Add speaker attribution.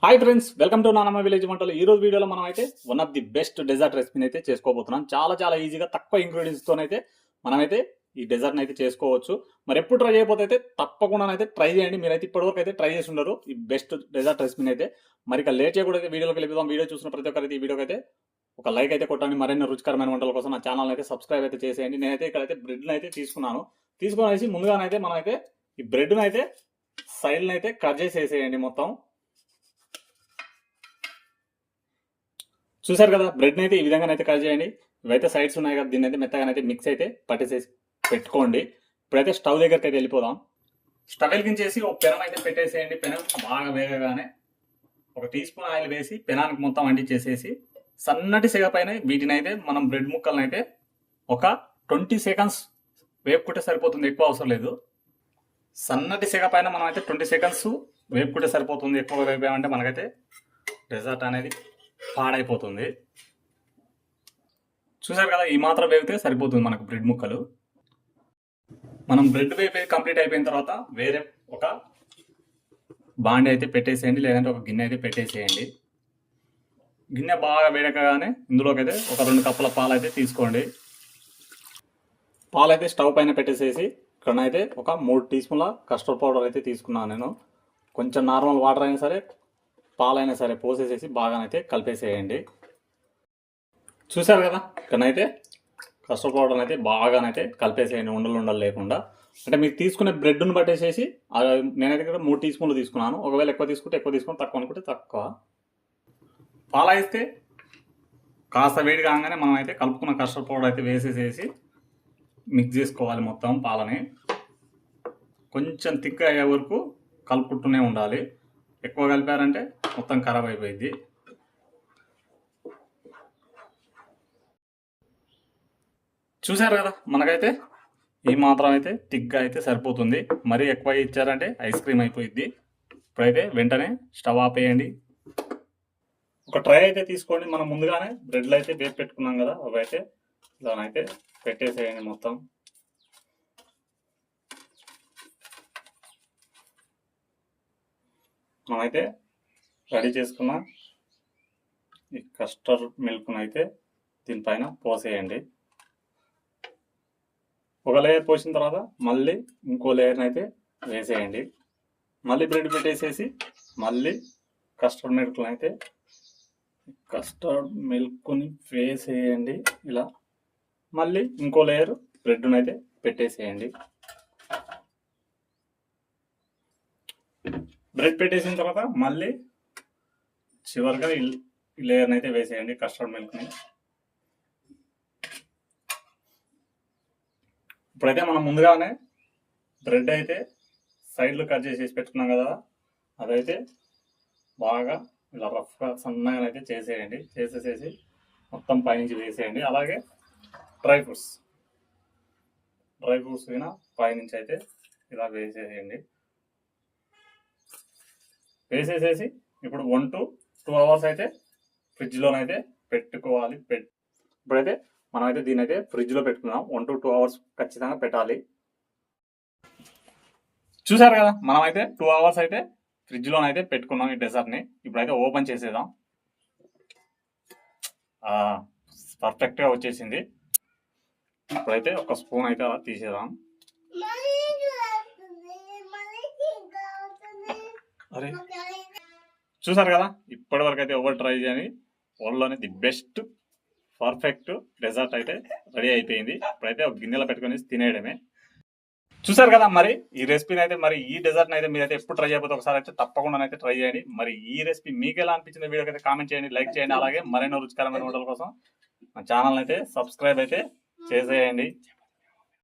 Speaker 1: Hi friends, welcome to నానమ్మ village వంటలు. ఈ రోజు వీడియోలో మనం అయితే one of the best dessert రెసిపీని అయితే చేసుకోబోతున్నాం. చాలా ఈజీగా తక్కువ ఇంగ్రీడియంట్స్తోనైతే మనమైతే ఈ డెజర్ట్ని అయితే చేసుకోవచ్చు. మరి ఎప్పుడు ట్రై చేయకపోతే అయితే తప్పకుండా అయితే ట్రై చేయండి. మీరైతే ఇప్పటివరకు అయితే ట్రై చేసి ఉండరు ఈ బెస్ట్ డెజర్ట్ రెసిపీని అయితే. మరి ఇక లేట్ చేయకూడదు, వీడియోకి వెళ్ళిపోదాం. వీడియో చూసిన ప్రతి ఒక్కరైతే ఈ వీడియోకి అయితే ఒక లైక్ అయితే కొట్టండి. మరిన్ని రుచికరమైన వంటల కోసం నా ఛానల్ అయితే సబ్స్క్రైబ్ అయితే చేసేయండి. నేనైతే ఇక్కడైతే బ్రెడ్ని అయితే తీసుకున్నాను. తీసుకునేసి ముందుగానైతే మనమైతే ఈ బ్రెడ్ని అయితే సైడ్ని అయితే కట్ చేసేసేయండి మొత్తం. చూసారు కదా, బ్రెడ్ని అయితే ఈ విధంగానైతే కట్ చేయండి. ఇవైతే సైడ్స్ ఉన్నాయి కదా, దీన్ని అయితే మెత్తగానైతే మిక్స్ అయితే పట్టేసేసి పెట్టుకోండి. ఇప్పుడైతే స్టవ్ దగ్గరికి అయితే వెళ్ళిపోదాం. స్టవ్ వెలిగించేసి ఒక పెనం అయితే పెట్టేసేయండి. పెనం బాగా వేగగానే ఒక టీ స్పూన్ ఆయిల్ వేసి పెనానికి మొత్తం అంటించేసేసి సన్నటి సెగ పైన వీటిని అయితే మనం బ్రెడ్ ముక్కలను అయితే ఒక 20 సెకండ్స్ వేపుకుంటే సరిపోతుంది, ఎక్కువ అవసరం లేదు. సన్నటి సెగ పైన మనం అయితే 20 సెకండ్స్ వేపుకుంటే సరిపోతుంది. ఎక్కువ వేపామంటే మనకైతే డెజర్ట్ అనేది పాడైపోతుంది. చూసారు కదా, ఈ మాత్రం వేపితే సరిపోతుంది మనకు బ్రెడ్ ముక్కలు. మనం బ్రెడ్ వేపే కంప్లీట్ అయిపోయిన తర్వాత వేరే ఒక బాండి అయితే పెట్టేసేయండి, లేదంటే ఒక గిన్నె అయితే పెట్టేసేయండి. గిన్నె బాగా వేడకగానే ఇందులోకి అయితే ఒక 2 కప్పుల పాలు అయితే తీసుకోండి. పాలు అయితే స్టవ్ పైన పెట్టేసేసి ఇక్కడనైతే ఒక 3 టీ స్పూన్ల కస్టర్డ్ పౌడర్ అయితే తీసుకున్నాను నేను. కొంచెం నార్మల్ వాటర్ అయినా సరే పాలైనా సరే పోసేసేసి బాగానైతే కలిపేసేయండి. చూసారు కదా, ఇక్కడనైతే కస్టర్డ్ పౌడర్ అయితే బాగానైతే కలిపేసేయండి, ఉండలు లేకుండా. అంటే మీరు తీసుకునే బ్రెడ్ను పట్టేసేసి నేనైతే ఇక్కడ 3 టీ స్పూన్లు తీసుకున్నాను. ఒకవేళ ఎక్కువ తీసుకుంటే ఎక్కువ తీసుకుని, తక్కువ అనుకుంటే తక్కువ. పాల వేస్తే కాస్త వేడి కాగానే మనం అయితే కలుపుకున్న కస్టర్డ్ పౌడర్ అయితే వేసేసేసి మిక్స్ చేసుకోవాలి మొత్తం పాలని. కొంచెం థిక్ అయ్యే వరకు కలుపుకుంటూనే ఉండాలి. ఎక్కువ కలిపారంటే మొత్తం ఖరాబ్ అయిపోయింది. చూసారు కదా, మనకైతే ఈ మాత్రం అయితే థిక్గా అయితే సరిపోతుంది. మరీ ఎక్కువ ఇచ్చారంటే ఐస్ క్రీమ్ అయిపోయింది. ఇప్పుడైతే వెంటనే స్టవ్ ఆపేయండి. ఒక ట్రై అయితే తీసుకోండి. మనం ముందుగానే బ్రెడ్లు అయితే వేసి పెట్టుకున్నాం కదా, అవి అయితే ఇలానైతే పెట్టేసేయండి మొత్తం. మనమైతే రెడీ చేసుకున్న ఈ కస్టర్డ్ మిల్క్ను అయితే దీనిపైన పోసేయండి. ఒక లేయర్ పోసిన తర్వాత మళ్ళీ ఇంకో లేయర్ని అయితే వేసేయండి. మళ్ళీ బ్రెడ్ పెట్టేసేసి మళ్ళీ కస్టర్డ్ మిల్క్ని వేసేయండి. ఇలా మళ్ళీ ఇంకో లేయర్ బ్రెడ్ను అయితే పెట్టేసేయండి. బ్రెడ్ పెట్టేసిన తర్వాత మళ్ళీ చివరిగా ఈ లేయర్ని అయితే వేసేయండి కస్టర్డ్ మిల్క్ని. ఇప్పుడైతే మనం ముందుగానే బ్రెడ్ అయితే సైడ్లు కట్ చేసేసి పెట్టుకున్నాం కదా, అదైతే బాగా ఇలా రఫ్గా సన్నగా అయితే చేసేయండి. చేసేసేసి మొత్తం పైనుంచి వేసేయండి. అలాగే డ్రై ఫ్రూట్స్ అయినా పైనుంచి అయితే ఇలా వేసేయండి. వేసేసేసి ఇప్పుడు 1 to 2 అవర్స్ అయితే ఫ్రిడ్జ్లోనైతే పెట్టుకోవాలి. ఇప్పుడైతే మనమైతే దీని అయితే ఫ్రిడ్జ్లో పెట్టుకున్నాం. 1 to 2 అవర్స్ ఖచ్చితంగా పెట్టాలి. చూసారు కదా, మనమైతే 2 అవర్స్ అయితే ఫ్రిడ్జ్లోనైతే పెట్టుకున్నాం ఈ డెజర్ట్ని. ఇప్పుడైతే ఓపెన్ చేసేద్దాం. పర్ఫెక్ట్గా వచ్చేసింది. ఇప్పుడైతే ఒక స్పూన్ అయితే అలా తీసేద్దాం. అరే, చూసారు కదా, ఇప్పటి వరకు అయితే ఎవరు ట్రై చేయని వరల్డ్లోనే ది బెస్ట్ పర్ఫెక్ట్ డెజర్ట్ అయితే రెడీ అయిపోయింది. ఇప్పుడైతే ఒక గిన్నెలో పెట్టుకొని తినేయడమే. చూసారు కదా, మరి ఈ రెసిపీని అయితే ఈ డెజర్ట్ని అయితే మీరైతే ఎప్పుడు ట్రై చేయకపోతే ఒకసారి అయితే తప్పకుండా అయితే ట్రై చేయండి. మరి ఈ రెసిపీ మీకు ఎలా అనిపించింది వీడియోకి అయితే కామెంట్ చేయండి, లైక్ చేయండి. అలాగే మరెన్నో రుచికరమైన వంటల కోసం మా ఛానల్ అయితే సబ్స్క్రైబ్ అయితే చేసేయండి.